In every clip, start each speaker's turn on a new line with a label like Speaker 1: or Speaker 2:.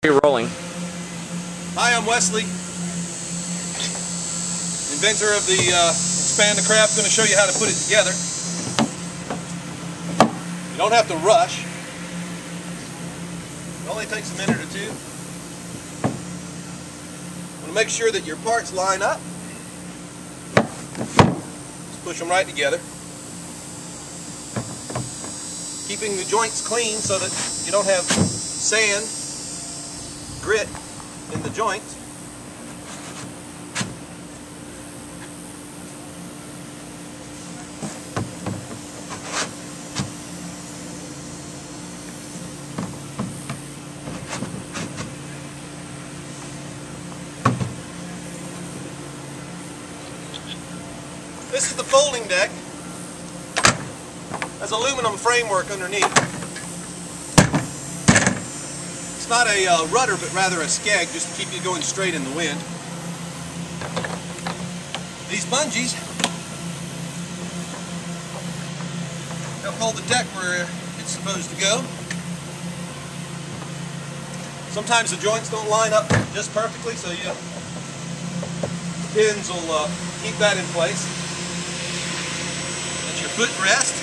Speaker 1: You're rolling.
Speaker 2: Hi, I'm Wesley, inventor of the Expandacraft. Going to show you how to put it together. You don't have to rush. It only takes a minute or two. Want to make sure that your parts line up. Just push them right together. Keeping the joints clean so that you don't have sand, grit in the joints. This is the folding deck. Has aluminum framework underneath. It's not a rudder, but rather a skeg, just to keep you going straight in the wind. These bungees help hold the deck where it's supposed to go. Sometimes the joints don't line up just perfectly, so the pins will keep that in place. Let your foot rest.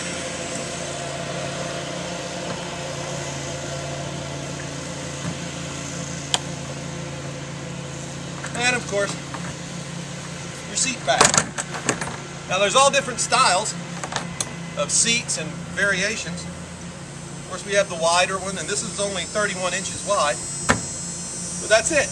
Speaker 2: And of course, your seat back. Now there's all different styles of seats and variations. Of course we have the wider one, and this is only 31 inches wide. But that's it.